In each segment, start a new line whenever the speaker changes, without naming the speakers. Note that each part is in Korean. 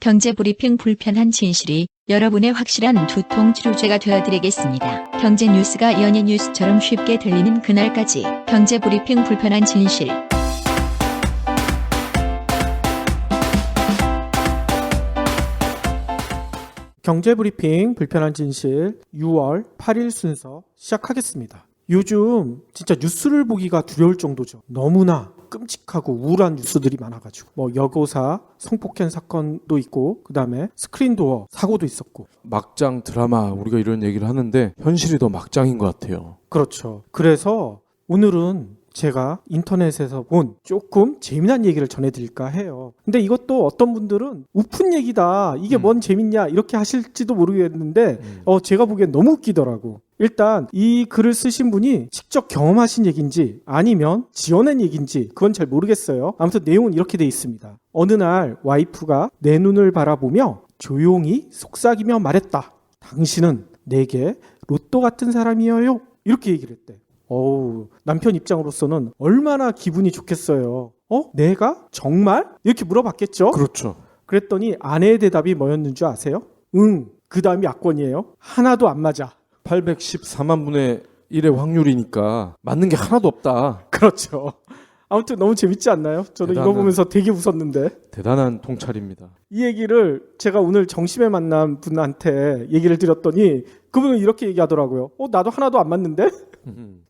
경제브리핑 불편한 진실이 여러분의 확실한 두통 치료제가 되어드리겠습니다. 경제 뉴스가 연예 뉴스처럼 쉽게 들리는 그날까지 경제브리핑 불편한 진실.
경제브리핑 불편한 진실 6월 8일 순서 시작하겠습니다. 요즘 진짜 뉴스를 보기가 두려울 정도죠. 너무나 끔찍하고 우울한 뉴스들이 많아가지고 여고사 성폭행 사건도 있고 그 다음에 스크린도어 사고도 있었고
막장 드라마 우리가 이런 얘기를 하는데 현실이 더 막장인 것 같아요.
그렇죠. 그래서 오늘은 제가 인터넷에서 본 조금 재미난 얘기를 전해드릴까 해요. 근데 이것도 어떤 분들은 우픈 얘기다, 이게 뭔 재밌냐 이렇게 하실지도 모르겠는데 제가 보기엔 너무 웃기더라고. 일단 이 글을 쓰신 분이 직접 경험하신 얘기인지 아니면 지어낸 얘기인지 그건 잘 모르겠어요. 아무튼 내용은 이렇게 돼 있습니다. 어느 날 와이프가 내 눈을 바라보며 조용히 속삭이며 말했다. 당신은 내게 로또 같은 사람이에요. 이렇게 얘기를 했대. 남편 입장으로서는 얼마나 기분이 좋겠어요. 내가? 정말? 이렇게 물어봤겠죠?
그렇죠.
그랬더니 아내의 대답이 뭐였는 줄 아세요? 그 다음이 악권이에요. 하나도 안 맞아.
814만 분의 1의 확률이니까 맞는 게 하나도 없다.
그렇죠. 아무튼 너무 재밌지 않나요? 저도 이거 보면서 되게 웃었는데.
대단한 통찰입니다.
이 얘기를 제가 오늘 정심에 만난 분한테 얘기를 드렸더니 그분은 이렇게 얘기하더라고요. 나도 하나도 안 맞는데?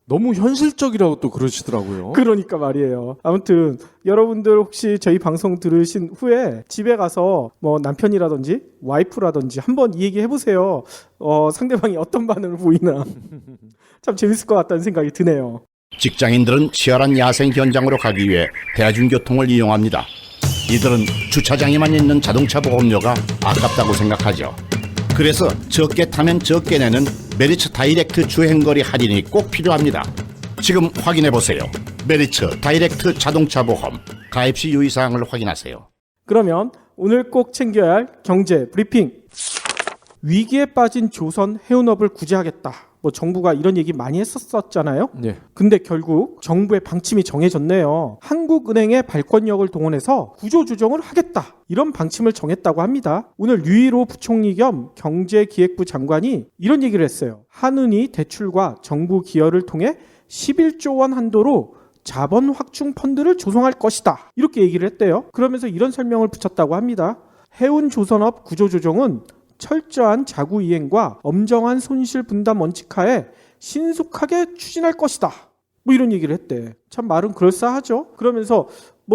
너무 현실적이라고 또 그러시더라고요.
그러니까 말이에요. 아무튼 여러분들 혹시 저희 방송 들으신 후에 집에 가서 남편이라든지 와이프라든지 한번 이 얘기 해보세요. 상대방이 어떤 반응을 보이나. 참 재밌을 것 같다는 생각이 드네요.
직장인들은 치열한 야생 현장으로 가기 위해 대중교통을 이용합니다. 이들은 주차장에만 있는 자동차 보험료가 아깝다고 생각하죠. 그래서 적게 타면 적게 내는 메리츠 다이렉트 주행거리 할인이 꼭 필요합니다. 지금 확인해보세요. 메리츠 다이렉트 자동차 보험. 가입 시 유의사항을 확인하세요.
그러면 오늘 꼭 챙겨야 할 경제 브리핑. 위기에 빠진 조선 해운업을 구제하겠다. 정부가 이런 얘기 많이 했었잖아요.
네.
근데 결국 정부의 방침이 정해졌네요. 한국은행의 발권력을 동원해서 구조조정을 하겠다. 이런 방침을 정했다고 합니다. 오늘 류일호 부총리 겸 경제기획부 장관이 이런 얘기를 했어요. 한은이 대출과 정부 기여를 통해 11조 원 한도로 자본 확충 펀드를 조성할 것이다. 이렇게 얘기를 했대요. 그러면서 이런 설명을 붙였다고 합니다. 해운조선업 구조조정은 철저한 자구 이행과 엄정한 손실 분담 원칙하에 신속하게 추진할 것이다. 이런 얘기를 했대. 참 말은 그럴싸하죠. 그러면서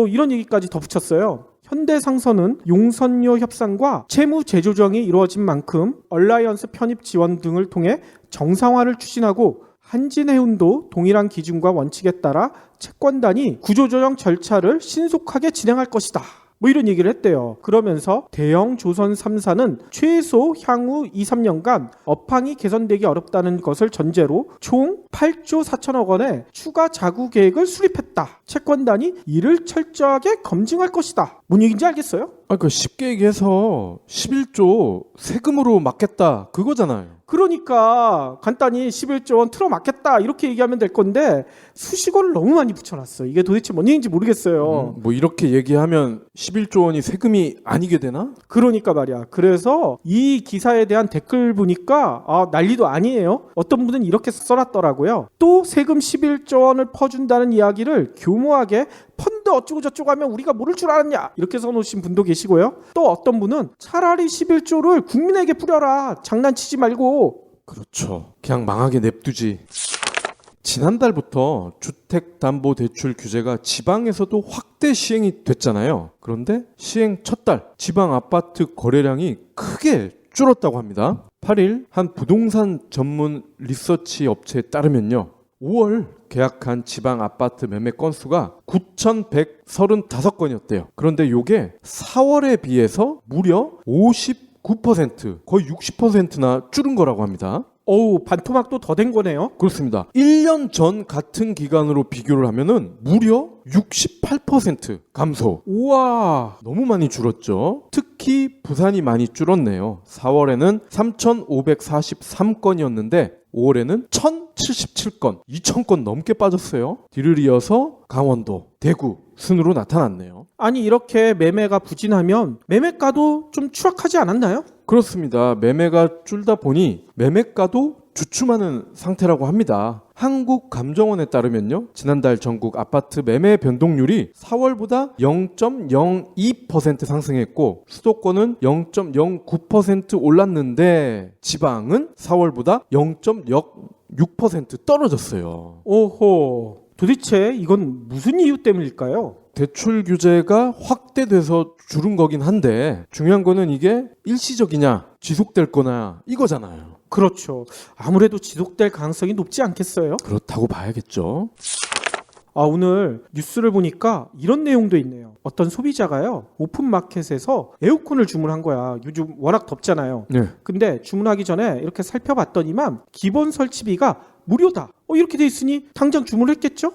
이런 얘기까지 덧붙였어요. 현대상선은 용선료 협상과 채무 재조정이 이루어진 만큼 얼라이언스 편입 지원 등을 통해 정상화를 추진하고 한진해운도 동일한 기준과 원칙에 따라 채권단이 구조조정 절차를 신속하게 진행할 것이다. 이런 얘기를 했대요. 그러면서 대형 조선 3사는 최소 향후 2, 3년간 업황이 개선되기 어렵다는 것을 전제로 총 8조 4천억 원의 추가 자구 계획을 수립했다. 채권단이 이를 철저하게 검증할 것이다. 뭔 얘기인지 알겠어요?
쉽게 얘기해서 11조 세금으로 막겠다 그거잖아요.
그러니까 간단히 11조 원 틀어막겠다 이렇게 얘기하면 될 건데 수식어를 너무 많이 붙여놨어요. 이게 도대체 뭔 얘기인지 모르겠어요.
이렇게 얘기하면 11조 원이 세금이 아니게 되나?
그러니까 말이야. 그래서 이 기사에 대한 댓글 보니까 난리도 아니에요. 어떤 분은 이렇게 써놨더라고요. 또 세금 11조 원을 퍼준다는 이야기를 교모하게 펀드 어쩌고 저쩌고 하면 우리가 모를 줄 알았냐 이렇게 써놓으신 분도 계시고요. 또 어떤 분은 차라리 11조를 국민에게 뿌려라. 장난치지 말고.
그렇죠. 그냥 망하게 냅두지. 지난달부터 주택담보대출 규제가 지방에서도 확대 시행이 됐잖아요. 그런데 시행 첫 달 지방 아파트 거래량이 크게 줄었다고 합니다. 8일 한 부동산 전문 리서치 업체에 따르면요. 5월 계약한 지방 아파트 매매 건수가 9,135건이었대요. 그런데 이게 4월에 비해서 무려 59%, 거의 60%나 줄은 거라고 합니다.
반토막도 더 된 거네요.
그렇습니다. 1년 전 같은 기간으로 비교를 하면은 무려 68% 감소.
우와,
너무 많이 줄었죠. 특히 부산이 많이 줄었네요. 4월에는 3,543건이었는데 5월에는 1,077건, 2,000건 넘게 빠졌어요. 뒤를 이어서 강원도, 대구, 순으로 나타났네요.
아니 이렇게 매매가 부진하면 매매가도 좀 추락하지 않았나요?
그렇습니다. 매매가 줄다 보니 매매가도 주춤하는 상태라고 합니다. 한국감정원에 따르면요, 지난달 전국 아파트 매매 변동률이 4월보다 0.02% 상승했고 수도권은 0.09% 올랐는데 지방은 4월보다 0.06% 떨어졌어요.
오호, 도대체 이건 무슨 이유 때문일까요?
대출 규제가 확대돼서 줄은 거긴 한데 중요한 거는 이게 일시적이냐 지속될 거냐 이거잖아요.
그렇죠. 아무래도 지속될 가능성이 높지 않겠어요?
그렇다고 봐야겠죠.
오늘 뉴스를 보니까 이런 내용도 있네요. 어떤 소비자가요, 오픈마켓에서 에어컨을 주문한 거야. 요즘 워낙 덥잖아요.
네.
근데 주문하기 전에 이렇게 살펴봤더니만 기본 설치비가 무료다. 이렇게 돼 있으니 당장 주문했겠죠?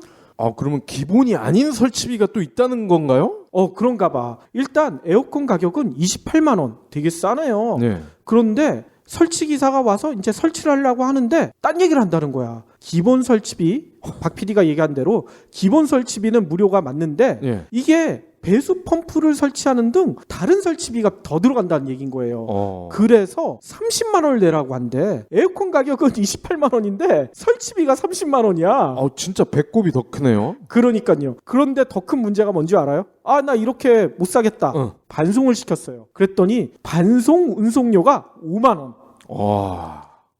그러면 기본이 아닌 설치비가 또 있다는 건가요?
그런가 봐. 일단 에어컨 가격은 28만 원. 되게 싸네요.
네.
그런데 설치 기사가 와서 이제 설치를 하려고 하는데 딴 얘기를 한다는 거야. 기본 설치비, 박 PD가 얘기한 대로 기본 설치비는 무료가 맞는데
네.
이게 배수 펌프를 설치하는 등 다른 설치비가 더 들어간다는 얘기인 거예요. 그래서 30만 원을 내라고 한대. 에어컨 가격은 28만 원인데 설치비가 30만 원이야.
진짜 배꼽이 더 크네요.
그러니까요. 그런데 더 큰 문제가 뭔지 알아요? 나 이렇게 못 사겠다. 반송을 시켰어요. 그랬더니 반송 운송료가 5만 원.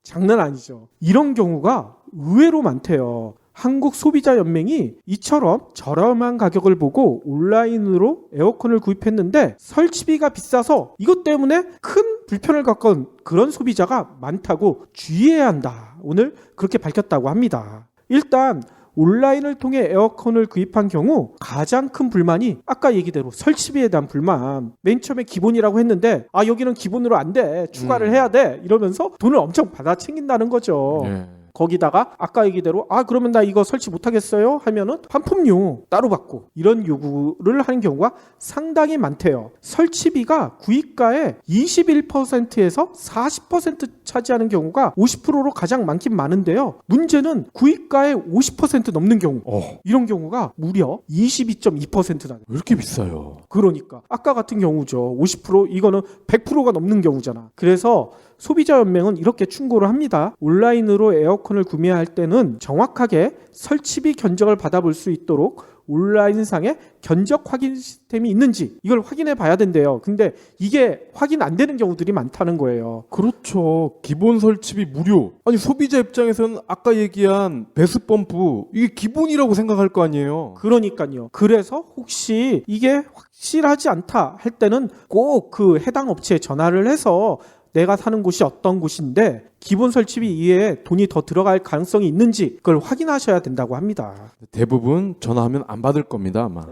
장난 아니죠. 이런 경우가 의외로 많대요. 한국소비자연맹이 이처럼 저렴한 가격을 보고 온라인으로 에어컨을 구입했는데 설치비가 비싸서 이것 때문에 큰 불편을 겪은 그런 소비자가 많다고 주의해야 한다. 오늘 그렇게 밝혔다고 합니다. 일단 온라인을 통해 에어컨을 구입한 경우 가장 큰 불만이 아까 얘기대로 설치비에 대한 불만. 맨 처음에 기본이라고 했는데 여기는 기본으로 안 돼. 추가를 해야 돼. 이러면서 돈을 엄청 받아 챙긴다는 거죠.
네.
거기다가 아까 얘기대로 그러면 나 이거 설치 못하겠어요 하면은 반품료 따로 받고 이런 요구를 하는 경우가 상당히 많대요. 설치비가 구입가의 21%에서 40% 차지하는 경우가 50%로 가장 많긴 많은데요. 문제는 구입가의 50% 넘는 경우, 이런 경우가 무려 22.2%나.
왜 이렇게 비싸요?
그러니까 아까 같은 경우죠. 50% 이거는 100%가 넘는 경우잖아. 그래서 소비자연맹은 이렇게 충고를 합니다. 온라인으로 에어컨을 구매할 때는 정확하게 설치비 견적을 받아볼 수 있도록 온라인상에 견적 확인 시스템이 있는지 이걸 확인해 봐야 된대요. 근데 이게 확인 안 되는 경우들이 많다는 거예요.
그렇죠. 기본 설치비 무료. 아니 소비자 입장에서는 아까 얘기한 배수펌프 이게 기본이라고 생각할 거 아니에요.
그러니까요. 그래서 혹시 이게 확실하지 않다 할 때는 꼭 그 해당 업체에 전화를 해서 내가 사는 곳이 어떤 곳인데 기본 설치비 이외에 돈이 더 들어갈 가능성이 있는지 그걸 확인하셔야 된다고 합니다.
대부분 전화하면 안 받을 겁니다 아마.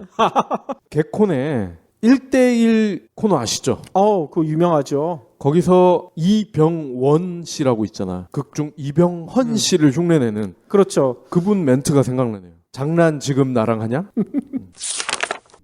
개콘에 1대1 코너 아시죠?
그거 유명하죠.
거기서 이병원 씨라고 있잖아. 극중 이병헌 씨를 흉내내는
그렇죠.
그분 멘트가 생각나네요. 장난 지금 나랑 하냐?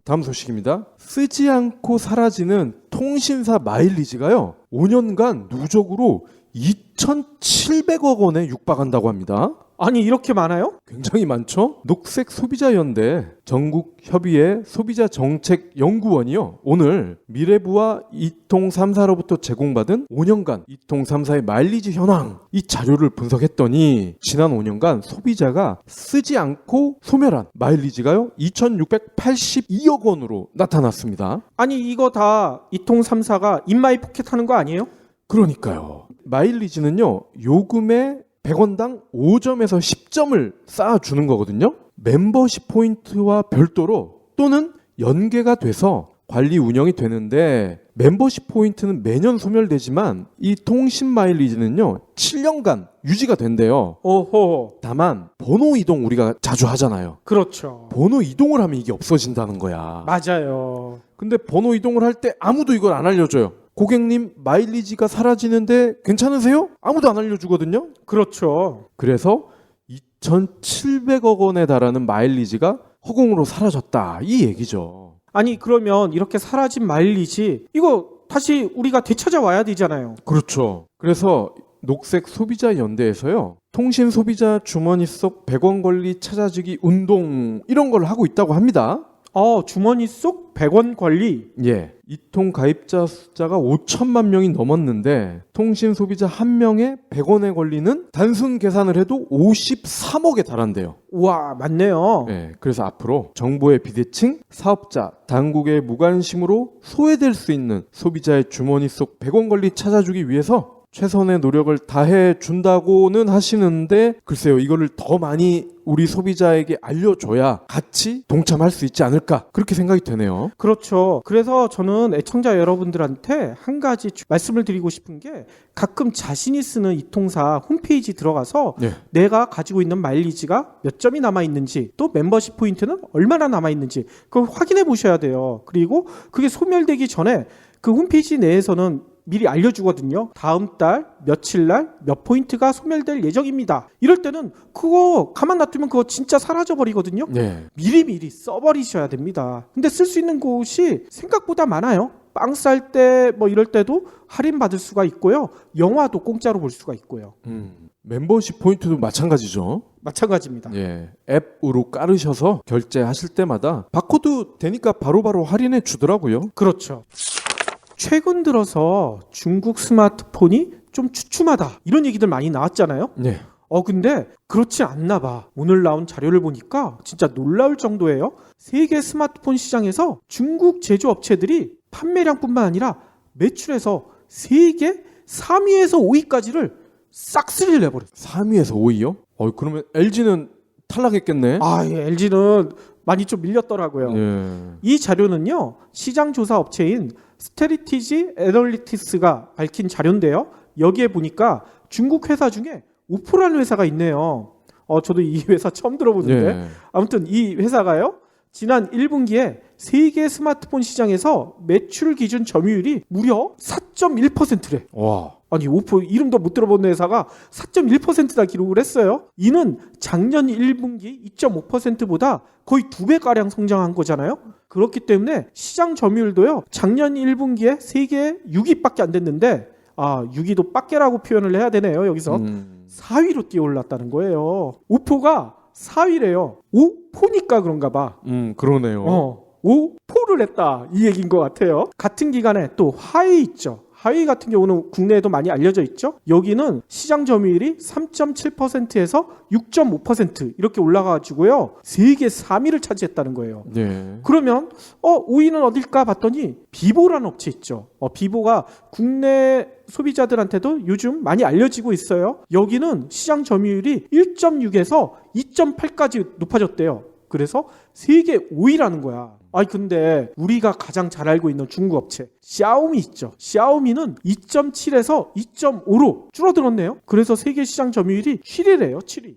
다음 소식입니다. 쓰지 않고 사라지는 통신사 마일리지가요 5년간 누적으로 2,700억 원에 육박한다고 합니다.
아니 이렇게 많아요?
굉장히 많죠? 녹색소비자연대 전국협의회 소비자정책연구원이요 오늘 미래부와 이통 3사로부터 제공받은 5년간 이통 3사의 마일리지 현황 이 자료를 분석했더니 지난 5년간 소비자가 쓰지 않고 소멸한 마일리지가요 2,682억 원으로 나타났습니다.
아니 이거 다 이통 3사가 인마이 포켓하는 거 아니에요?
그러니까요. 마일리지는요 요금에 100원당 5점에서 10점을 쌓아주는 거거든요. 멤버십 포인트와 별도로 또는 연계가 돼서 관리 운영이 되는데 멤버십 포인트는 매년 소멸되지만 이 통신 마일리지는요 7년간 유지가 된대요.
오호.
다만 번호 이동 우리가 자주 하잖아요.
그렇죠.
번호 이동을 하면 이게 없어진다는 거야.
맞아요.
근데 번호 이동을 할 때 아무도 이걸 안 알려줘요. 고객님 마일리지가 사라지는데 괜찮으세요? 아무도 안 알려주거든요.
그렇죠.
그래서 2,700억 원에 달하는 마일리지가 허공으로 사라졌다 이 얘기죠.
아니 그러면 이렇게 사라진 마일리지 이거 다시 우리가 되찾아와야 되잖아요.
그렇죠. 그래서 녹색 소비자 연대에서요 통신 소비자 주머니 속 100원 권리 찾아주기 운동 이런 걸 하고 있다고 합니다.
주머니 속 100원 권리.
예. 이통 가입자 숫자가 5천만 명이 넘었는데 통신 소비자 한 명에 100원에 걸리는 단순 계산을 해도 53억에 달한대요.
우와, 맞네요.
예. 그래서 앞으로 정부의 비대칭, 사업자, 당국의 무관심으로 소외될 수 있는 소비자의 주머니 속 100원 권리 찾아주기 위해서 최선의 노력을 다해 준다고는 하시는데 글쎄요, 이거를 더 많이 우리 소비자에게 알려줘야 같이 동참할 수 있지 않을까 그렇게 생각이 되네요.
그렇죠. 그래서 저는 애청자 여러분들한테 한 가지 말씀을 드리고 싶은 게 가끔 자신이 쓰는 이통사 홈페이지 들어가서
네.
내가 가지고 있는 마일리지가 몇 점이 남아있는지 또 멤버십 포인트는 얼마나 남아있는지 그걸 확인해 보셔야 돼요. 그리고 그게 소멸되기 전에 그 홈페이지 내에서는 미리 알려주거든요. 다음 달 며칠 날 몇 포인트가 소멸될 예정입니다. 이럴 때는 그거 가만 놔두면 그거 진짜 사라져 버리거든요.
네.
미리 써버리셔야 됩니다. 근데 쓸 수 있는 곳이 생각보다 많아요. 빵 쌀 때 뭐 이럴 때도 할인 받을 수가 있고요. 영화도 공짜로 볼 수가 있고요.
멤버십 포인트도 마찬가지죠.
마찬가지입니다.
예. 앱으로 깔으셔서 결제하실 때마다 바코드 되니까 바로바로 할인해 주더라고요.
그렇죠. 최근 들어서 중국 스마트폰이 좀 주춤하다 이런 얘기들 많이 나왔잖아요.
네.
근데 그렇지 않나 봐. 오늘 나온 자료를 보니까 진짜 놀라울 정도예요. 세계 스마트폰 시장에서 중국 제조업체들이 판매량뿐만 아니라 매출에서 세계 3위에서 5위까지를 싹쓸이를 내버렸어요.
3위에서 5위요? 그러면 LG는 탈락했겠네.
LG는 많이 좀 밀렸더라고요.
예.
이 자료는요, 시장조사 업체인 스테리티지 애널리티스가 밝힌 자료인데요. 여기에 보니까 중국 회사 중에 오포라는 회사가 있네요. 저도 이 회사 처음 들어보는데.
예.
아무튼 이 회사가요, 지난 1분기에 세계 스마트폰 시장에서 매출 기준 점유율이 무려 4.1%래.
와.
아니, 오포 이름도 못 들어본 회사가 4.1%나 기록을 했어요. 이는 작년 1분기 2.5%보다 거의 2배가량 성장한 거잖아요. 그렇기 때문에 시장 점유율도요, 작년 1분기에 세계 6위밖에 안 됐는데 6위도 빡개라고 표현을 해야 되네요. 여기서 4위로 뛰어올랐다는 거예요. 오포가 4위래요. 오포니까 그런가 봐.
그러네요.
오포를 했다 이 얘기인 것 같아요. 같은 기간에 또 화웨이 있죠. 화웨이 같은 경우는 국내에도 많이 알려져 있죠. 여기는 시장 점유율이 3.7%에서 6.5% 이렇게 올라가지고요, 세계 3위를 차지했다는 거예요.
네.
그러면 5위는 어딜까 봤더니 비보라는 업체 있죠. 비보가 국내 소비자들한테도 요즘 많이 알려지고 있어요. 여기는 시장 점유율이 1.6에서 2.8까지 높아졌대요. 그래서 세계 5위라는 거야. 근데 우리가 가장 잘 알고 있는 중국 업체 샤오미 있죠. 샤오미는 2.7에서 2.5로 줄어들었네요. 그래서 세계 시장 점유율이 7위래요. 7위.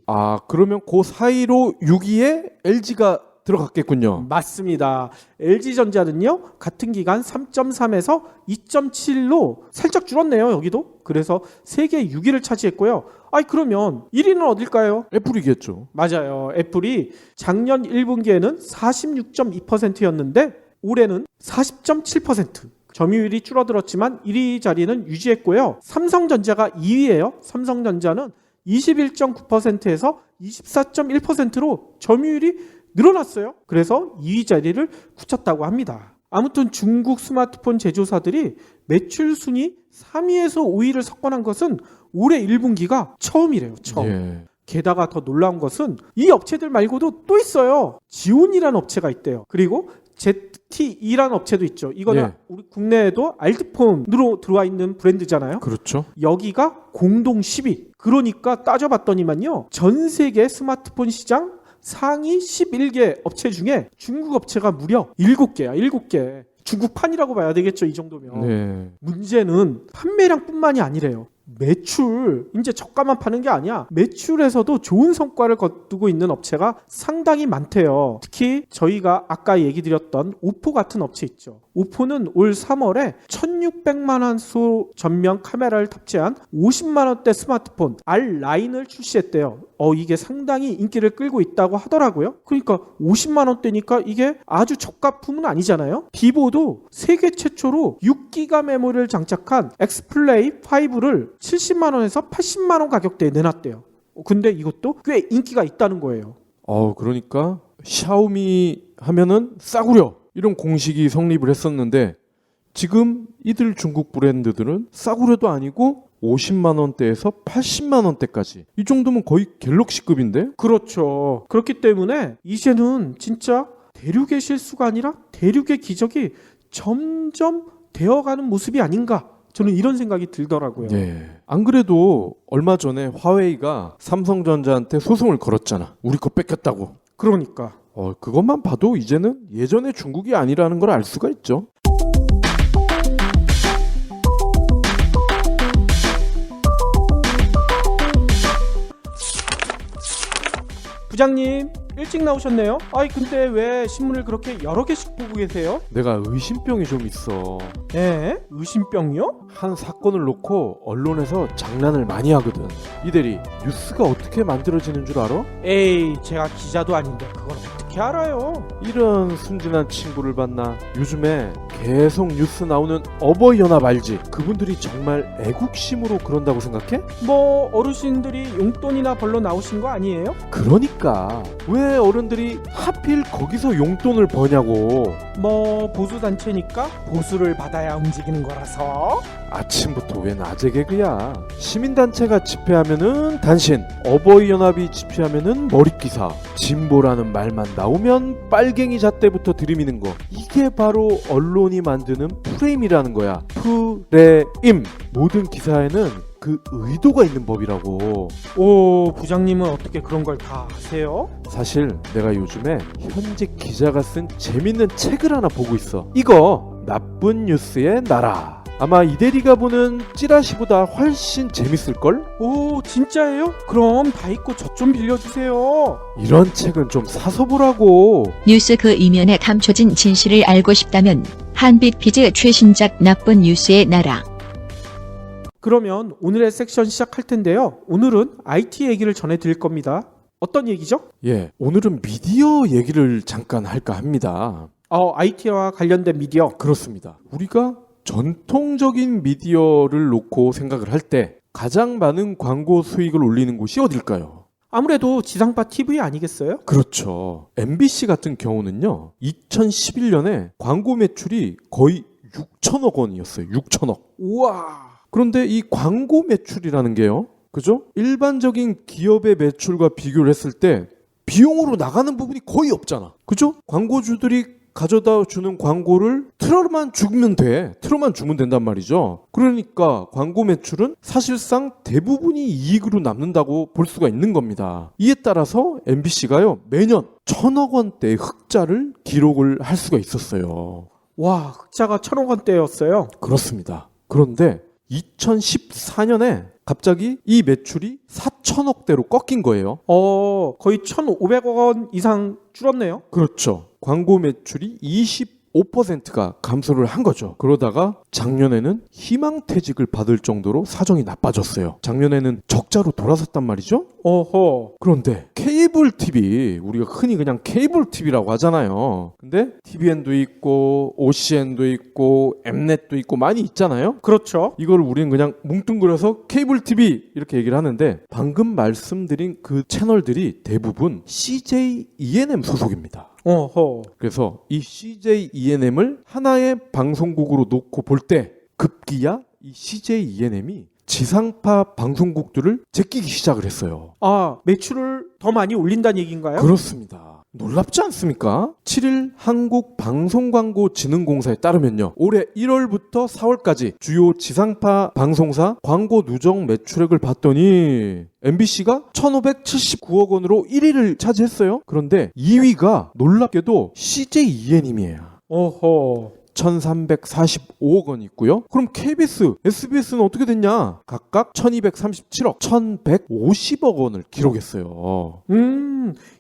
그러면 그 사이로 6위에 LG가 들어갔겠군요.
맞습니다. LG전자는요, 같은 기간 3.3에서 2.7로 살짝 줄었네요. 여기도. 그래서 세계 6위를 차지했고요. 그러면 1위는 어딜까요?
애플이겠죠.
맞아요. 애플이 작년 1분기에는 46.2%였는데 올해는 40.7%. 점유율이 줄어들었지만 1위 자리는 유지했고요. 삼성전자가 2위예요. 삼성전자는 21.9%에서 24.1%로 점유율이 늘어났어요. 그래서 2위 자리를 굳혔다고 합니다. 아무튼 중국 스마트폰 제조사들이 매출 순위 3위에서 5위를 석권한 것은 올해 1분기가 처음이래요. 처음.
예.
게다가 더 놀라운 것은 이 업체들 말고도 또 있어요. 지온이라는 업체가 있대요. 그리고 ZTE라는 업체도 있죠. 이거는
예.
우리 국내에도 알트폰으로 들어와 있는 브랜드잖아요.
그렇죠.
여기가 공동 10위. 그러니까 따져봤더니만요, 전 세계 스마트폰 시장 상위 11개 업체 중에 중국 업체가 무려 7개야. 7개. 중국판이라고 봐야 되겠죠. 이 정도면.
네.
문제는 판매량뿐만이 아니래요. 매출, 이제 저가만 파는 게 아니야. 매출에서도 좋은 성과를 거두고 있는 업체가 상당히 많대요. 특히 저희가 아까 얘기 드렸던 오포 같은 업체 있죠. 오포는 올 3월에 1600만 화소 전면 카메라를 탑재한 50만 원대 스마트폰 R9을 출시했대요. 이게 상당히 인기를 끌고 있다고 하더라고요. 그러니까 50만 원대니까 이게 아주 저가품은 아니잖아요. 비보도 세계 최초로 6기가 메모리를 장착한 엑스플레이 5를 70만 원에서 80만 원 가격대에 내놨대요. 근데 이것도 꽤 인기가 있다는 거예요.
그러니까 샤오미 하면은 싸구려 이런 공식이 성립을 했었는데 지금 이들 중국 브랜드들은 싸구려도 아니고 50만 원대에서 80만 원대까지 이 정도면 거의 갤럭시급인데?
그렇죠. 그렇기 때문에 이제는 진짜 대륙의 실수가 아니라 대륙의 기적이 점점 되어가는 모습이 아닌가, 저는 이런 생각이 들더라고요.
네. 안 그래도 얼마 전에 화웨이가 삼성전자한테 소송을 걸었잖아. 우리 거 뺏겼다고.
그러니까
그것만 봐도 이제는 예전의 중국이 아니라는 걸 알 수가 있죠.
부장님 일찍 나오셨네요. 아이 근데 왜 신문을 그렇게 여러 개씩 보고 계세요?
내가 의심병이 좀 있어.
에? 의심병이요?
한 사건을 놓고 언론에서 장난을 많이 하거든. 이 대리, 뉴스가 어떻게 만들어지는 줄 알아?
에이 제가 기자도 아닌데 그걸 어떻게 알아요?
이런 순진한 친구를 봤나? 요즘에 계속 뉴스 나오는 어버이연합 알지? 그분들이 정말 애국심으로 그런다고 생각해?
뭐 어르신들이 용돈이나 벌러 나오신 거 아니에요?
그러니까 왜 어른들이 하필 거기서 용돈을 버냐고.
뭐 보수단체니까 보수를 받아야 움직이는 거라서.
아침부터 왜 낮에 개그야? 시민단체가 집회하면은 단신, 어버이연합이 집회하면은 머릿기사, 진보라는 말만 나오면 빨갱이 잣대부터 들이미는 거, 이게 바로 언론이 만드는 프레임이라는 거야. 프레임. 모든 기사에는 그 의도가 있는 법이라고.
오, 부장님은 어떻게 그런 걸 다 아세요?
사실 내가 요즘에 현직 기자가 쓴 재밌는 책을 하나 보고 있어. 이거 나쁜 뉴스의 나라. 아마 이대리가 보는 찌라시보다 훨씬 재밌을걸?
오, 진짜예요? 그럼 다 읽고 저 좀 빌려주세요.
이런 책은 좀 사서 보라고.
뉴스 그 이면에 감춰진 진실을 알고 싶다면 한빛피즈 최신작 나쁜 뉴스의 나라.
그러면 오늘의 섹션 시작할 텐데요. 오늘은 IT 얘기를 전해드릴 겁니다. 어떤 얘기죠?
예, 오늘은 미디어 얘기를 잠깐 할까 합니다.
IT와 관련된 미디어.
그렇습니다. 우리가 전통적인 미디어를 놓고 생각을 할 때 가장 많은 광고 수익을 올리는 곳이 어딜까요?
아무래도 지상파 TV 아니겠어요?
그렇죠. MBC 같은 경우는요, 2011년에 광고 매출이 거의 6천억 원이었어요. 6천억.
우와.
그런데 이 광고 매출이라는 게요, 그죠? 일반적인 기업의 매출과 비교를 했을 때 비용으로 나가는 부분이 거의 없잖아. 그죠? 광고주들이 가져다 주는 광고를 틀어만 주면 돼. 틀어만 주면 된단 말이죠. 그러니까 광고 매출은 사실상 대부분이 이익으로 남는다고 볼 수가 있는 겁니다. 이에 따라서 MBC가요, 매년 1,000억 원대의 흑자를 기록을 할 수가 있었어요.
와, 흑자가 1,000억 원대였어요.
그렇습니다. 그런데 2014년에 갑자기 이 매출이 4천억대로 꺾인 거예요.
거의 1,500억 원 이상 줄었네요.
그렇죠. 광고 매출이 25%가 감소를 한 거죠. 그러다가 작년에는 희망퇴직을 받을 정도로 사정이 나빠졌어요. 작년에는 적자로 돌아섰단 말이죠.
어허.
그런데 케이블 TV, 우리가 흔히 그냥 케이블 TV라고 하잖아요. 근데 TVN도 있고 OCN도 있고 엠넷도 있고 많이 있잖아요.
그렇죠.
이걸 우리는 그냥 뭉뚱그려서 케이블 TV 이렇게 얘기를 하는데, 방금 말씀드린 그 채널들이 대부분 CJ ENM 소속입니다.
어허.
그래서 이 CJ ENM을 하나의 방송국으로 놓고 볼 때 급기야 이 CJ ENM이 지상파 방송국들을 제끼기 시작을 했어요.
매출을 더 많이 올린다는 얘기인가요?
그렇습니다. 놀랍지 않습니까? 7일 한국방송광고진흥공사에 따르면요, 올해 1월부터 4월까지 주요 지상파 방송사 광고 누적 매출액을 봤더니 MBC가 1,579억 원으로 1위를 차지했어요. 그런데 2위가 놀랍게도 CJ ENM이에요.
어허.
1,345억 원이 있고요. 그럼 KBS, SBS는 어떻게 됐냐? 각각 1,237억, 1,150억 원을 기록했어요.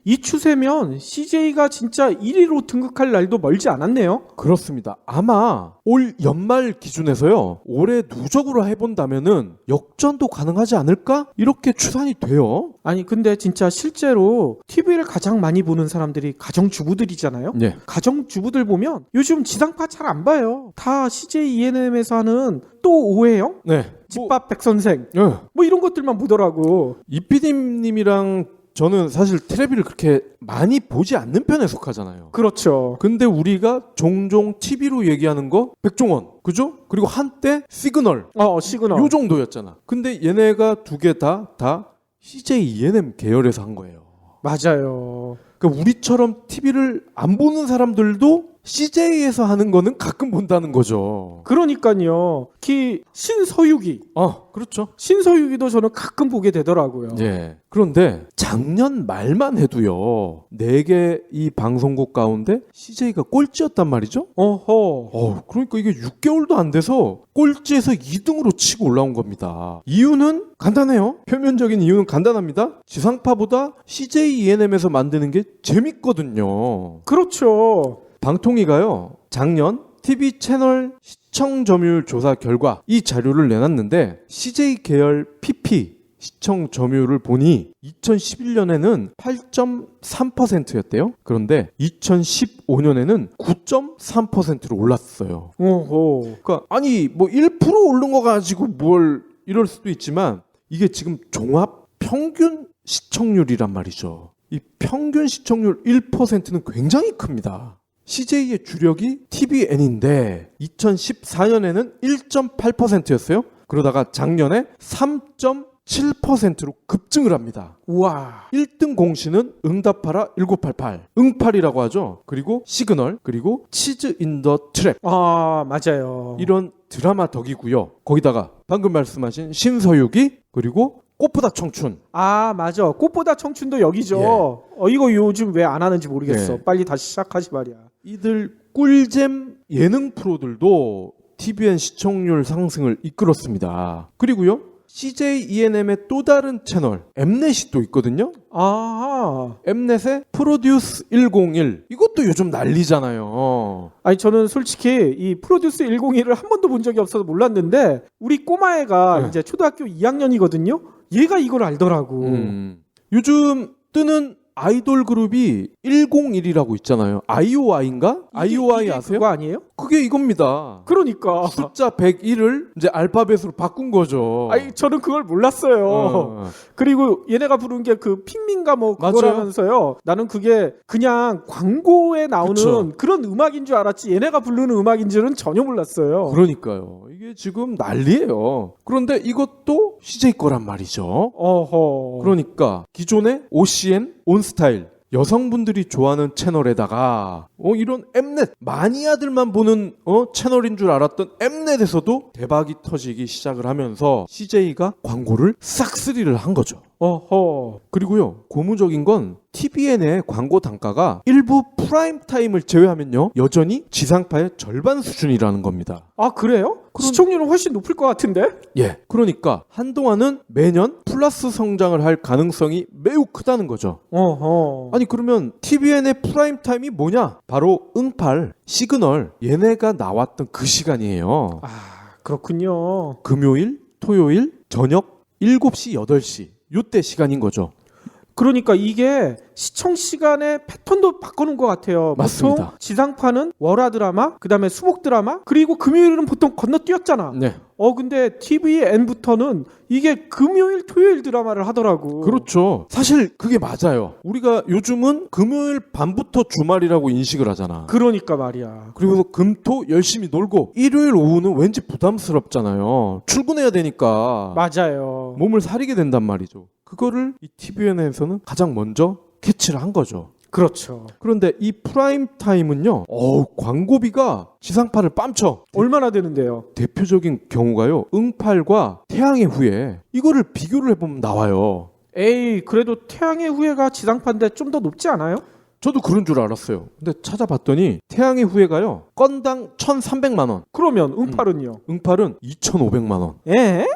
이 추세면 CJ가 진짜 1위로 등극할 날도 멀지 않았네요.
그렇습니다. 아마 올 연말 기준에서요, 올해 누적으로 해본다면은 역전도 가능하지 않을까? 이렇게 추산이 돼요.
아니 근데 진짜 실제로 TV를 가장 많이 보는 사람들이 가정주부들이잖아요.
네.
가정주부들 보면 요즘 지상파 잘 안 봐요. 다 CJ ENM에서 하는 또 오해영?
네.
집밥 백선생?
네.
뭐 이런 것들만 보더라고.
이피디님이랑 저는 사실 텔레비를 그렇게 많이 보지 않는 편에 속하잖아요.
그렇죠.
근데 우리가 종종 TV로 얘기하는 거 백종원, 그죠? 그리고 한때 시그널,
시그널.
요 정도였잖아. 근데 얘네가 두 개 다 CJ ENM 계열에서 한 거예요.
맞아요.
그러니까 우리처럼 TV를 안 보는 사람들도 CJ에서 하는 거는 가끔 본다는 거죠.
그러니까요. 특히 신서유기.
그렇죠.
신서유기도 저는 가끔 보게 되더라고요.
예. 그런데 작년 말만 해도요. 4개 이 방송국 가운데 CJ가 꼴찌였단 말이죠. 그러니까 이게 6개월도 안 돼서 꼴찌에서 2등으로 치고 올라온 겁니다. 이유는 간단해요. 표면적인 이유는 간단합니다. 지상파보다 CJ ENM에서 만드는 게 재밌거든요.
그렇죠.
방통위가요. 작년 TV 채널 시청 점유율 조사 결과 이 자료를 내놨는데 CJ 계열 PP 시청 점유율을 보니 2011년에는 8.3%였대요. 그런데 2015년에는 9.3%로 올랐어요. 그러니까 아니 뭐 1% 오른 거 가지고 뭘 이럴 수도 있지만 이게 지금 종합 평균 시청률이란 말이죠. 이 평균 시청률 1%는 굉장히 큽니다. CJ의 주력이 TVN인데 2014년에는 1.8%였어요. 그러다가 작년에 3.7%로 급증을 합니다.
우와.
1등 공신은 응답하라 1988, 응팔이라고 하죠. 그리고 시그널, 그리고 치즈 인 더 트랩.
맞아요.
이런 드라마 덕이고요. 거기다가 방금 말씀하신 신서유기, 그리고 꽃보다 청춘.
맞아. 꽃보다 청춘도 여기죠. 이거 요즘 왜 안 하는지 모르겠어.
예.
빨리 다시 시작하지 말이야.
이들 꿀잼 예능 프로들도 TVN 시청률 상승을 이끌었습니다. 그리고요. CJ ENM의 또 다른 채널 엠넷이 또 있거든요. 엠넷의 프로듀스 101. 이것도 요즘 난리잖아요.
아니 저는 솔직히 이 프로듀스 101을 한 번도 본 적이 없어서 몰랐는데 우리 꼬마애가 이제 초등학교 2학년이거든요. 얘가 이걸 알더라고.
요즘 뜨는 아이돌 그룹이 101이라고 있잖아요. IOI인가? IOI 아세요?
그거 아니에요?
그게 이겁니다.
그러니까.
숫자 101을 이제 알파벳으로 바꾼 거죠.
아니 저는 그걸 몰랐어요. 그리고 얘네가 부른 게 그 핑민가 뭐 그거라면서요. 나는 그게 그냥 광고에 나오는
그쵸.
그런 음악인 줄 알았지 얘네가 부르는 음악인 줄은 전혀 몰랐어요.
그러니까요. 이게 지금 난리예요. 그런데 이것도 CJ 거란 말이죠. 그러니까 기존의 OCN, 온스타일 여성분들이 좋아하는 채널에다가 이런 엠넷 마니아들만 보는 채널인 줄 알았던 엠넷에서도 대박이 터지기 시작을 하면서 CJ가 광고를 싹쓸이를 한 거죠. 그리고요 고무적인 건 TVN의 광고 단가가 일부 프라임 타임을 제외하면요 여전히 지상파의 절반 수준이라는 겁니다.
그래요? 시청률은 훨씬 높을 것 같은데?
예. 그러니까 한동안은 매년 플러스 성장을 할 가능성이 매우 크다는 거죠. 아니 그러면 TVN의 프라임 타임이 뭐냐? 바로 응팔, 시그널 얘네가 나왔던 그 시간이에요.
그렇군요.
금요일, 토요일 저녁 7시, 8시 요때 시간인 거죠.
그러니까 이게 시청 시간의 패턴도 바꿔놓은 것 같아요.
맞습니다.
보통 지상파는 월화 드라마, 그 다음에 수목 드라마, 그리고 금요일은 보통 건너뛰었잖아.
네.
근데 TVN부터는 이게 금요일, 토요일 드라마를 하더라고.
그렇죠. 사실 그게 맞아요. 우리가 요즘은 금요일 밤부터 주말이라고 인식을 하잖아.
그러니까 말이야.
그리고 금토 열심히 놀고 일요일 오후는 왠지 부담스럽잖아요. 출근해야 되니까.
맞아요.
몸을 사리게 된단 말이죠. 그거를 이 TVN에서는 가장 먼저 캐치를 한 거죠.
그렇죠.
그런데 이 프라임 타임은요. 광고비가 지상파를 뺨쳐.
얼마나 되는데요?
대표적인 경우가요. 응팔과 태양의 후예. 이거를 비교를 해보면 나와요.
에이, 그래도 태양의 후예가 지상파인데 좀 더 높지 않아요?
저도 그런 줄 알았어요. 근데 찾아봤더니 태양의 후예가요. 건당 1,300만 원.
그러면 응팔은요?
응팔은 2,500만 원.
에?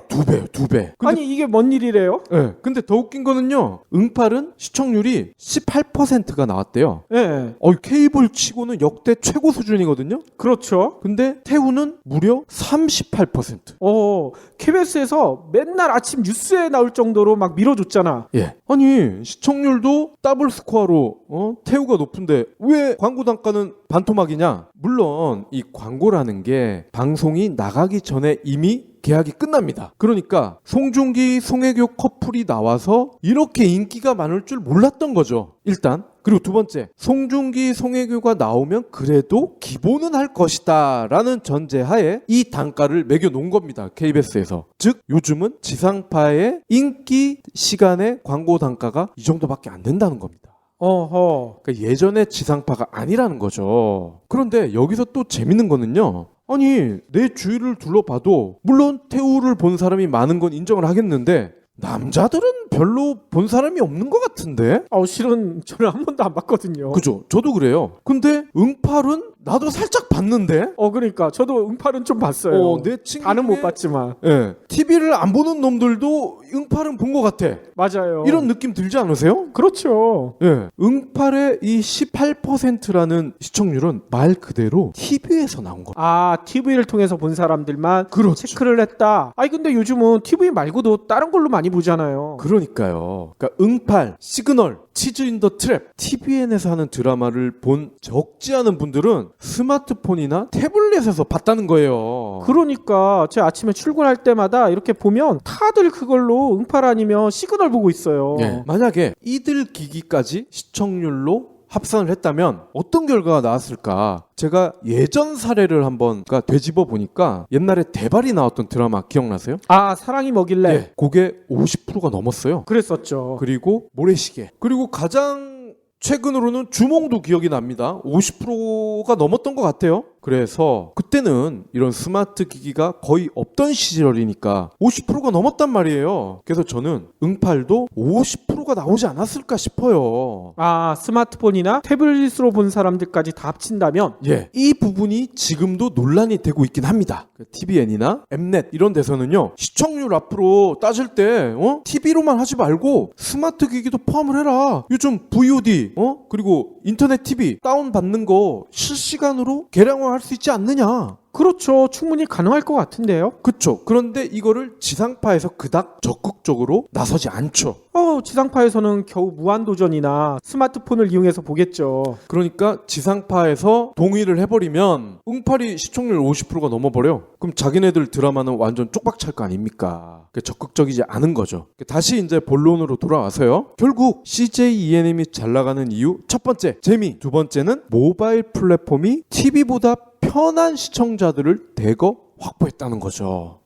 두 배.
아니 이게 뭔 일이래요?
네. 근데 더 웃긴 거는요. 응팔은 시청률이 18%가 나왔대요.
예.
케이블 치고는 역대 최고 수준이거든요.
그렇죠.
근데 태우는 무려 38%.
KBS에서 맨날 아침 뉴스에 나올 정도로 막 밀어줬잖아.
예. 아니 시청률도 더블 스코어로 태우가 높은데 왜 광고 단가는 반토막이냐? 물론 이 광고라는 게 방송이 나가기 전에 이미 계약이 끝납니다. 그러니까 송중기, 송혜교 커플이 나와서 이렇게 인기가 많을 줄 몰랐던 거죠. 일단. 그리고 두 번째, 송중기, 송혜교가 나오면 그래도 기본은 할 것이다 라는 전제하에 이 단가를 매겨놓은 겁니다. KBS에서. 즉 요즘은 지상파의 인기 시간의 광고 단가가 이 정도밖에 안 된다는 겁니다.
어허.
그러니까 예전의 지상파가 아니라는 거죠. 그런데 여기서 또 재밌는 거는요. 아니 내 주위를 둘러봐도 물론 태우를 본 사람이 많은 건 인정을 하겠는데 남자들은 별로 본 사람이 없는 것 같은데?
실은 저는 한 번도 안 봤거든요.
그죠? 저도 그래요. 근데 응팔은 나도 살짝 봤는데?
그러니까 저도 응팔은 좀 봤어요.
내 친구
다는 못 봤지만.
예. TV를 안 보는 놈들도 응팔은 본 것 같아.
맞아요.
이런 느낌 들지 않으세요?
그렇죠.
예. 응팔의 이 18%라는 시청률은 말 그대로 TV에서 나온 겁니다.
TV를 통해서 본 사람들만
그렇죠.
체크를 했다. 근데 요즘은 TV 말고도 다른 걸로 많이 보잖아요.
그러니까요. 그러니까 응팔, 시그널, 치즈 인 더 트랩, TVN에서 하는 드라마를 본 적지 않은 분들은 스마트폰이나 태블릿에서 봤다는 거예요.
그러니까 제 아침에 출근할 때마다 이렇게 보면 다들 그걸로 응팔 아니면 시그널 보고 있어요.
예. 만약에 이들 기기까지 시청률로 합산을 했다면 어떤 결과가 나왔을까? 제가 예전 사례를 한번 되짚어 보니까 옛날에 대발이 나왔던 드라마 기억나세요?
사랑이 뭐길래.
네. 그게 50%가 넘었어요.
그랬었죠.
그리고 모래시계. 그리고 가장 최근으로는 주몽도 기억이 납니다. 50%가 넘었던 것 같아요. 그래서 그때는 이런 스마트 기기가 거의 없던 시절이니까 50%가 넘었단 말이에요. 그래서 저는 응팔도 50%가 나오지 않았을까 싶어요.
스마트폰이나 태블릿으로 본 사람들까지 다 합친다면
예, 이 부분이 지금도 논란이 되고 있긴 합니다. TVN이나 엠넷 이런 데서는요, 시청률 앞으로 따질 때 TV로만 하지 말고 스마트 기기도 포함을 해라. 요즘 VOD 그리고 인터넷 TV 다운 받는 거 실시간으로 계량화할 수 있지 않느냐.
그렇죠. 충분히 가능할 것 같은데요.
그쵸. 그런데 이거를 지상파에서 그닥 적극적으로 나서지 않죠.
지상파에서는 겨우 무한도전이나 스마트폰을 이용해서 보겠죠.
그러니까 지상파에서 동의를 해버리면 응팔이 시청률 50%가 넘어버려. 그럼 자기네들 드라마는 완전 쪽박 찰 거 아닙니까? 적극적이지 않은 거죠. 다시 이제 본론으로 돌아와서요. 결국 CJ ENM이 잘 나가는 이유 첫 번째 재미, 두 번째는 모바일 플랫폼이 TV보다 편한 시청자들을 대거 확보했다는 거죠.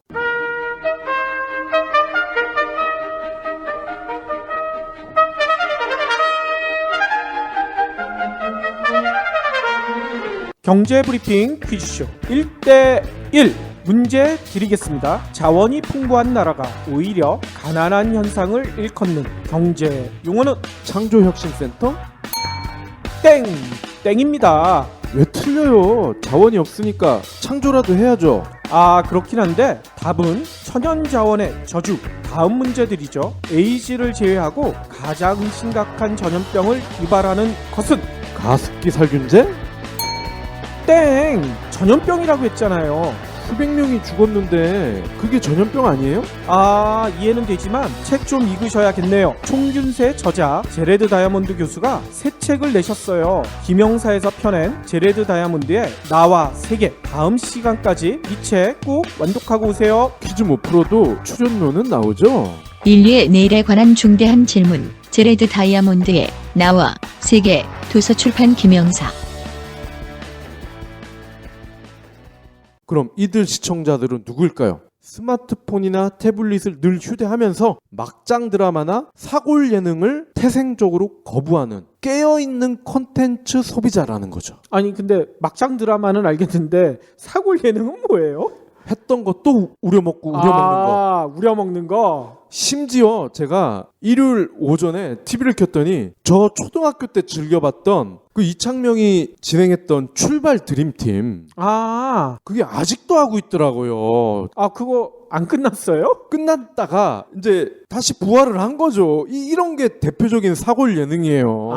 경제브리핑 퀴즈쇼 1대1 문제 드리겠습니다. 자원이 풍부한 나라가 오히려 가난한 현상을 일컫는 경제 용어는
창조혁신센터?
땡입니다.
왜 틀려요? 자원이 없으니까 창조라도 해야죠.
그렇긴 한데 답은 천연자원의 저주. 다음 문제 드리죠. 에이즈를 제외하고 가장 심각한 전염병을 유발하는 것은
가습기 살균제?
땡! 전염병이라고 했잖아요.
수백 명이 죽었는데 그게 전염병 아니에요?
이해는 되지만 책 좀 읽으셔야겠네요. 총균세 저자 제레드 다이아몬드 교수가 새 책을 내셨어요. 김영사에서 펴낸 제레드 다이아몬드의 나와 세계. 다음 시간까지 이 책 꼭 완독하고 오세요.
퀴즈 못 풀어도 출연료는 나오죠?
인류의 내일에 관한 중대한 질문. 제레드 다이아몬드의 나와 세계. 도서출판 김영사.
그럼 이들 시청자들은 누구일까요? 스마트폰이나 태블릿을 늘 휴대하면서 막장 드라마나 사골 예능을 태생적으로 거부하는 깨어있는 콘텐츠 소비자라는 거죠.
근데 막장 드라마는 알겠는데 사골 예능은 뭐예요?
했던 것도 우려먹고 우려먹는 거.
우려먹는 거.
심지어 제가 일요일 오전에 TV를 켰더니 저 초등학교 때 즐겨봤던 그 이창명이 진행했던 출발 드림팀. 그게 아직도 하고 있더라고요.
그거 안 끝났어요?
끝났다가 이제 다시 부활을 한 거죠. 이런 게 대표적인 사골 예능이에요.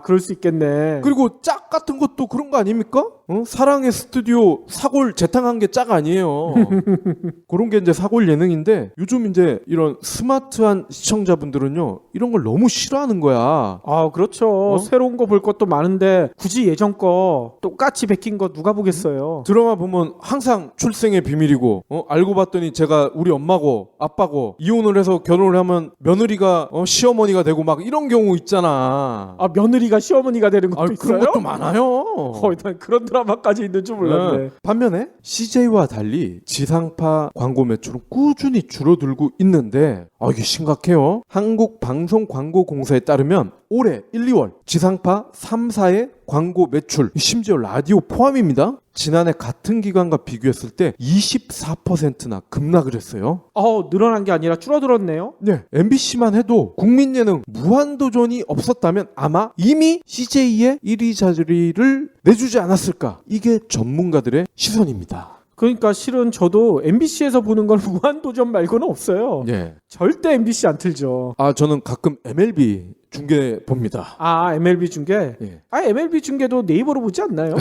그럴 수 있겠네.
그리고 짝 같은 것도 그런 거 아닙니까? 사랑의 스튜디오 사골 재탕한 게 짝 아니에요. 그런 게 이제 사골 예능인데 요즘 이제 이런 스마트한 시청자분들은요, 이런 걸 너무 싫어하는 거야.
그렇죠. 새로운 거 볼 것도 많은데 굳이 예전 거 똑같이 베낀 거 누가 보겠어요.
드라마 보면 항상 출생의 비밀이고 알고 봤더니 그러더니 제가 우리 엄마고 아빠고 이혼을 해서 결혼을 하면 며느리가 시어머니가 되고 막 이런 경우 있잖아.
아, 며느리가 시어머니가 되는 것도 있어요?
그런 것도 많아요.
난 그런 드라마까지 있는 줄 몰랐네.
네. 반면에 CJ와 달리 지상파 광고 매출은 꾸준히 줄어들고 있는데 이게 심각해요. 한국방송광고공사에 따르면 올해 1, 2월 지상파 3사의 광고 매출, 심지어 라디오 포함입니다. 지난해 같은 기간과 비교했을 때 24%나 급락을 했어요.
늘어난 게 아니라 줄어들었네요.
네, MBC만 해도 국민 예능 무한도전이 없었다면 아마 이미 CJ의 1위 자리를 내주지 않았을까. 이게 전문가들의 시선입니다.
그러니까 실은 저도 MBC에서 보는 건 무한도전 말고는 없어요.
예.
절대 MBC 안 틀죠.
저는 가끔 MLB 중계 봅니다.
MLB 중계?
예.
MLB 중계도 네이버로 보지 않나요?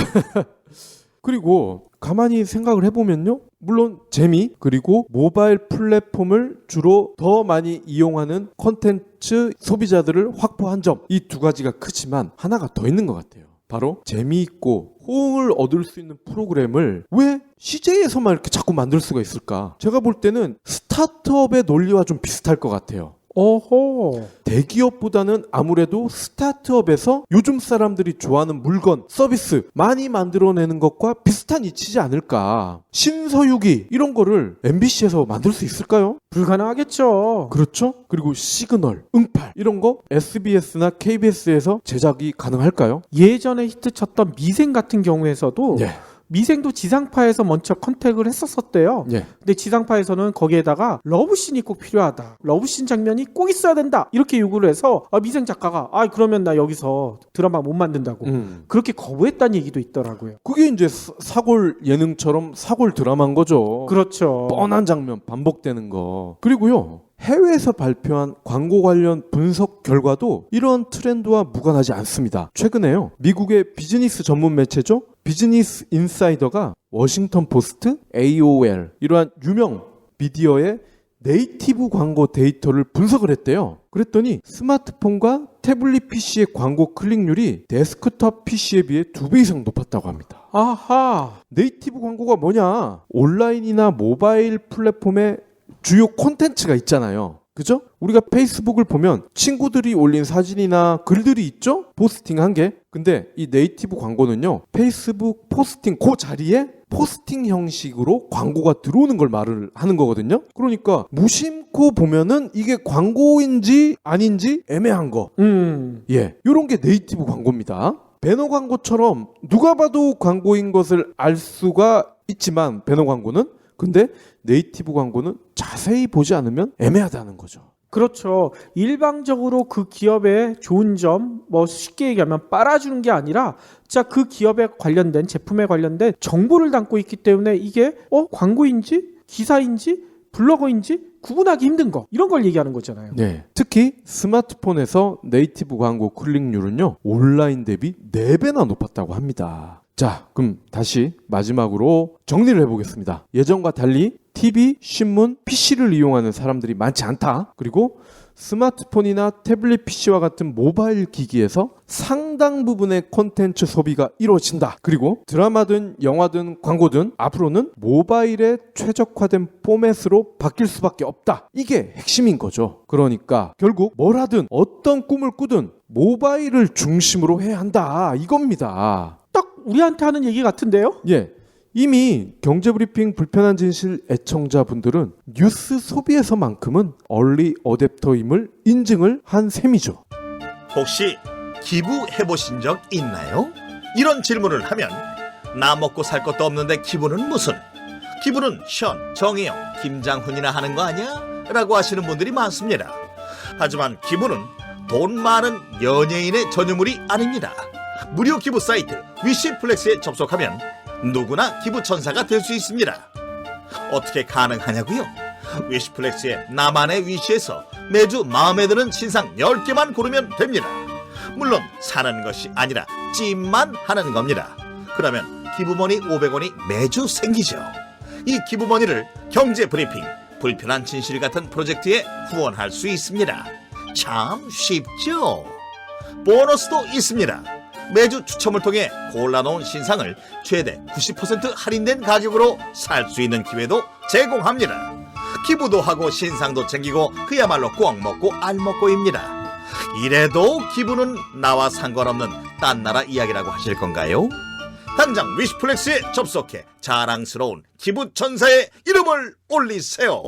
그리고 가만히 생각을 해보면요. 물론 재미 그리고 모바일 플랫폼을 주로 더 많이 이용하는 콘텐츠 소비자들을 확보한 점, 이 두 가지가 크지만 하나가 더 있는 것 같아요. 바로 재미있고 호응을 얻을 수 있는 프로그램을 왜 CJ에서만 이렇게 자꾸 만들 수가 있을까? 제가 볼 때는 스타트업의 논리와 좀 비슷할 것 같아요.
오호.
대기업보다는 아무래도 스타트업에서 요즘 사람들이 좋아하는 물건, 서비스 많이 만들어내는 것과 비슷한 이치지 않을까. 신서유기 이런 거를 MBC에서 만들 수 있을까요?
불가능하겠죠.
그렇죠? 그리고 시그널, 응팔 이런 거 SBS나 KBS에서 제작이 가능할까요?
예전에 히트쳤던 미생 같은 경우에서도
예.
미생도 지상파에서 먼저 컨택을 했었대요.
예.
근데 지상파에서는 거기에다가 러브씬이 꼭 필요하다. 러브씬 장면이 꼭 있어야 된다. 이렇게 요구를 해서 미생 작가가 그러면 나 여기서 드라마 못 만든다고. 그렇게 거부했다는 얘기도 있더라고요.
그게 이제 사골 예능처럼 사골 드라마인 거죠.
그렇죠.
뻔한 장면 반복되는 거. 그리고요. 해외에서 발표한 광고 관련 분석 결과도 이런 트렌드와 무관하지 않습니다. 최근에요. 미국의 비즈니스 전문 매체죠. 비즈니스 인사이더가 워싱턴 포스트, AOL 이러한 유명 미디어의 네이티브 광고 데이터를 분석을 했대요. 그랬더니 스마트폰과 태블릿 PC의 광고 클릭률이 데스크톱 PC에 비해 2배 이상 높았다고 합니다.
아하.
네이티브 광고가 뭐냐? 온라인이나 모바일 플랫폼에 주요 콘텐츠가 있잖아요. 그죠? 우리가 페이스북을 보면 친구들이 올린 사진이나 글들이 있죠? 포스팅 한 게. 근데 이 네이티브 광고는요. 페이스북 포스팅 그 자리에 포스팅 형식으로 광고가 들어오는 걸 말을 하는 거거든요. 그러니까 무심코 보면은 이게 광고인지 아닌지 애매한 거. 예. 요런 게 네이티브 광고입니다. 배너 광고처럼 누가 봐도 광고인 것을 알 수가 있지만 배너 광고는 근데 네이티브 광고는 자세히 보지 않으면 애매하다는 거죠.
그렇죠. 일방적으로 그 기업의 좋은 점, 쉽게 얘기하면 빨아주는 게 아니라 진짜 그 기업에 관련된 제품에 관련된 정보를 담고 있기 때문에 이게 광고인지 기사인지 블로거인지 구분하기 힘든 거 이런 걸 얘기하는 거잖아요.
네. 특히 스마트폰에서 네이티브 광고 클릭률은요. 온라인 대비 4배나 높았다고 합니다. 자, 그럼 다시 마지막으로 정리를 해보겠습니다. 예전과 달리 TV, 신문, PC를 이용하는 사람들이 많지 않다. 그리고 스마트폰이나 태블릿 PC와 같은 모바일 기기에서 상당 부분의 콘텐츠 소비가 이루어진다. 그리고 드라마든 영화든 광고든 앞으로는 모바일에 최적화된 포맷으로 바뀔 수밖에 없다. 이게 핵심인 거죠. 그러니까 결국 뭘 하든 어떤 꿈을 꾸든 모바일을 중심으로 해야 한다. 이겁니다.
딱 우리한테 하는 얘기 같은데요?
예. 이미 경제브리핑 불편한 진실 애청자분들은 뉴스 소비에서만큼은 얼리 어댑터임을 인증을 한 셈이죠.
혹시 기부해보신 적 있나요? 이런 질문을 하면 나 먹고 살 것도 없는데 기부는 무슨? 기부는 션, 정혜영, 김장훈이나 하는 거 아니야? 라고 하시는 분들이 많습니다. 하지만 기부는 돈 많은 연예인의 전유물이 아닙니다. 무료 기부 사이트 위시플렉스에 접속하면 누구나 기부천사가 될 수 있습니다. 어떻게 가능하냐고요? 위시플렉스의 나만의 위시에서 매주 마음에 드는 신상 10개만 고르면 됩니다. 물론 사는 것이 아니라 찜만 하는 겁니다. 그러면 기부머니 500원이 매주 생기죠. 이 기부머니를 경제브리핑, 불편한 진실 같은 프로젝트에 후원할 수 있습니다. 참 쉽죠? 보너스도 있습니다. 매주 추첨을 통해 골라놓은 신상을 최대 90% 할인된 가격으로 살 수 있는 기회도 제공합니다. 기부도 하고 신상도 챙기고 그야말로 꽉 먹고 알 먹고입니다. 이래도 기부는 나와 상관없는 딴 나라 이야기라고 하실 건가요? 당장 위시플렉스에 접속해 자랑스러운 기부 천사의 이름을 올리세요.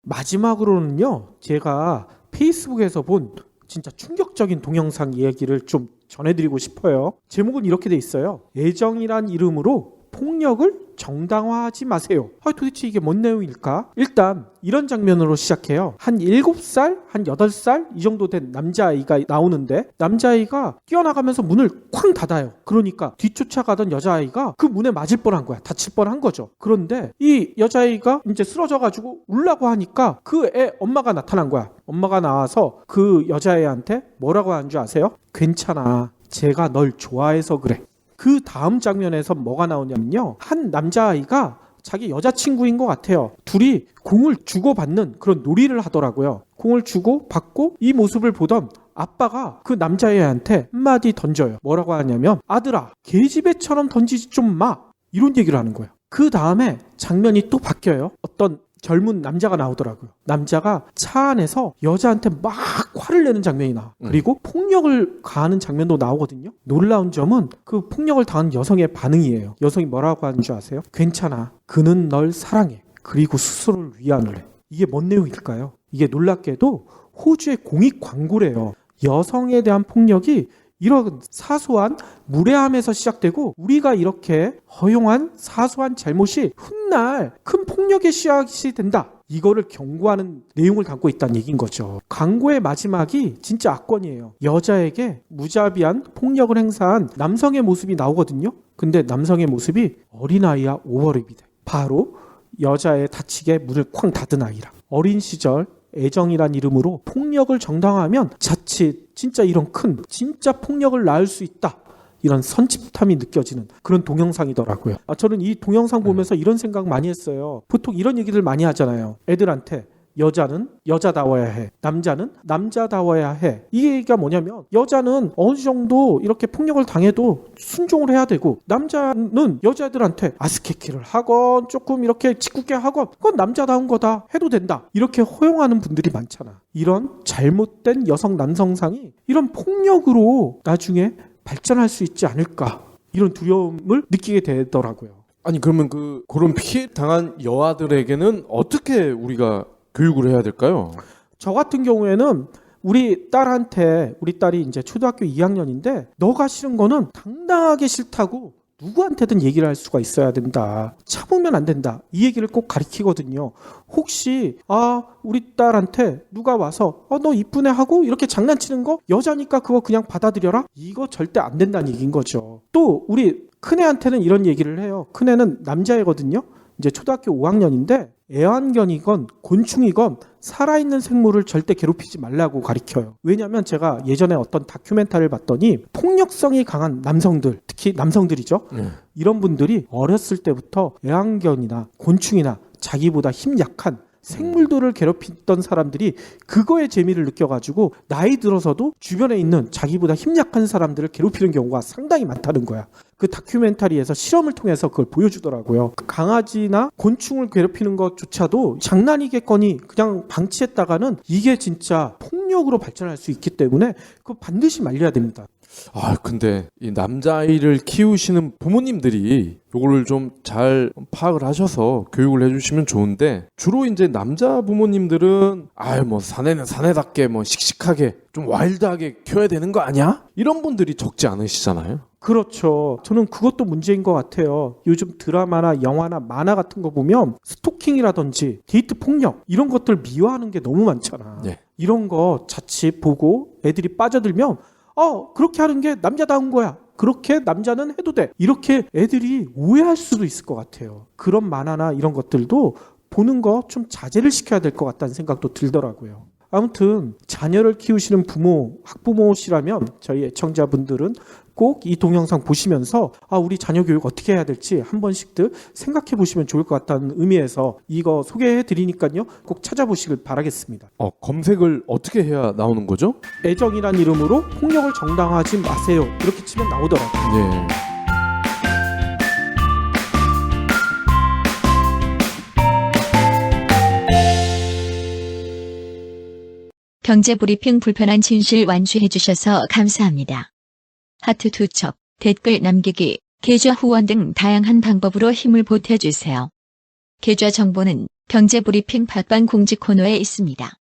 마지막으로는요, 제가 페이스북에서 본 진짜 충격적인 동영상 이야기를 좀 전해드리고 싶어요. 제목은 이렇게 돼 있어요. 애정이란 이름으로 폭력을 정당화하지 마세요. 도대체 이게 뭔 내용일까? 일단 이런 장면으로 시작해요. 한 7살, 한 8살 이 정도 된 남자아이가 나오는데 남자아이가 뛰어나가면서 문을 쾅 닫아요. 그러니까 뒤쫓아가던 여자아이가 그 문에 맞을 뻔한 거야. 다칠 뻔한 거죠. 그런데 이 여자아이가 이제 쓰러져가지고 울라고 하니까 그 애 엄마가 나타난 거야. 엄마가 나와서 그 여자애한테 뭐라고 하는 줄 아세요? 괜찮아. 제가 널 좋아해서 그래. 그 다음 장면에서 뭐가 나오냐면요. 한 남자아이가 자기 여자친구인 것 같아요. 둘이 공을 주고받는 그런 놀이를 하더라고요. 공을 주고 받고 이 모습을 보던 아빠가 그 남자애한테 한마디 던져요. 뭐라고 하냐면 아들아 계집애처럼 던지지 좀 마. 이런 얘기를 하는 거예요. 그 다음에 장면이 또 바뀌어요. 어떤 젊은 남자가 나오더라고요. 남자가 차 안에서 여자한테 막 화를 내는 장면이 나와. 그리고 폭력을 가하는 장면도 나오거든요. 놀라운 점은 그 폭력을 당한 여성의 반응이에요. 여성이 뭐라고 하는 줄 아세요? 괜찮아. 그는 널 사랑해. 그리고 스스로를 위안을 해. 이게 뭔 내용일까요? 이게 놀랍게도 호주의 공익 광고래요. 여성에 대한 폭력이 이런 사소한 무례함에서 시작되고 우리가 이렇게 허용한 사소한 잘못이 훗날 큰 폭력의 씨앗이 된다. 이거를 경고하는 내용을 담고 있다는 얘기인 거죠. 광고의 마지막이 진짜 악권이에요. 여자에게 무자비한 폭력을 행사한 남성의 모습이 나오거든요. 근데 남성의 모습이 어린아이와 오버랩이 돼. 바로 여자의 다치게 문을 쾅 닫은 아이라. 어린 시절 애정이란 이름으로 폭력을 정당화하면 자칫 진짜 이런 큰 진짜 폭력을 낳을 수 있다. 이런 선집탐이 느껴지는 그런 동영상이더라고요. 저는 이 동영상 보면서 이런 생각 많이 했어요. 보통 이런 얘기를 많이 하잖아요. 애들한테 여자는 여자다워야 해. 남자는 남자다워야 해. 이 얘기가 뭐냐면 여자는 어느 정도 이렇게 폭력을 당해도 순종을 해야 되고 남자는 여자들한테 아스케키를 하건 조금 이렇게 짓궂게 하건 그건 남자다운 거다 해도 된다. 이렇게 허용하는 분들이 많잖아. 이런 잘못된 여성 남성상이 이런 폭력으로 나중에 발전할 수 있지 않을까. 이런 두려움을 느끼게 되더라고요.
아니 그러면 그런 피해 당한 여아들에게는 어떻게 우리가 교육을 해야 될까요?
저 같은 경우에는 우리 딸이 이제 초등학교 2학년인데 너가 싫은 거는 당당하게 싫다고 누구한테든 얘기를 할 수가 있어야 된다. 참으면 안 된다. 이 얘기를 꼭 가르치거든요. 혹시 우리 딸한테 누가 와서 너 이쁘네 하고 이렇게 장난치는 거 여자니까 그거 그냥 받아들여라? 이거 절대 안 된다는 얘기인 거죠. 또 우리 큰애한테는 이런 얘기를 해요. 큰애는 남자애거든요. 이제 초등학교 5학년인데 애완견이건 곤충이건 살아있는 생물을 절대 괴롭히지 말라고 가르쳐요. 왜냐하면 제가 예전에 어떤 다큐멘터리를 봤더니 폭력성이 강한 남성들, 특히 남성들이죠. 이런 분들이 어렸을 때부터 애완견이나 곤충이나 자기보다 힘 약한 생물들을 괴롭히던 사람들이 그거에 재미를 느껴가지고 나이 들어서도 주변에 있는 자기보다 힘 약한 사람들을 괴롭히는 경우가 상당히 많다는 거야. 그 다큐멘터리에서 실험을 통해서 그걸 보여주더라고요. 강아지나 곤충을 괴롭히는 것조차도 장난이겠거니 그냥 방치했다가는 이게 진짜 폭력으로 발전할 수 있기 때문에 그거 반드시 말려야 됩니다.
근데 이 남자아이를 키우시는 부모님들이 요거를 좀 잘 파악을 하셔서 교육을 해주시면 좋은데 주로 이제 남자 부모님들은 사내는 사내답게 씩씩하게 좀 와일드하게 키워야 되는 거 아니야? 이런 분들이 적지 않으시잖아요.
그렇죠. 저는 그것도 문제인 것 같아요. 요즘 드라마나 영화나 만화 같은 거 보면 스토킹이라든지 데이트 폭력 이런 것들 미화하는 게 너무 많잖아.
네.
이런 거 자칫 보고 애들이 빠져들면 그렇게 하는 게 남자다운 거야. 그렇게 남자는 해도 돼. 이렇게 애들이 오해할 수도 있을 것 같아요. 그런 만화나 이런 것들도 보는 거 좀 자제를 시켜야 될 것 같다는 생각도 들더라고요. 아무튼 자녀를 키우시는 부모, 학부모시라면 저희 애청자분들은 꼭 이 동영상 보시면서 우리 자녀 교육 어떻게 해야 될지 한 번씩들 생각해 보시면 좋을 것 같다는 의미에서 이거 소개해 드리니까요. 꼭 찾아보시길 바라겠습니다.
검색을 어떻게 해야 나오는 거죠?
애정이란 이름으로 폭력을 정당화하지 마세요. 이렇게 치면 나오더라고요.
네.
경제브리핑 불편한 진실 완주해주셔서 감사합니다. 하트 2첩, 댓글 남기기, 계좌 후원 등 다양한 방법으로 힘을 보태주세요. 계좌 정보는 경제브리핑 팟빵 공지 코너에 있습니다.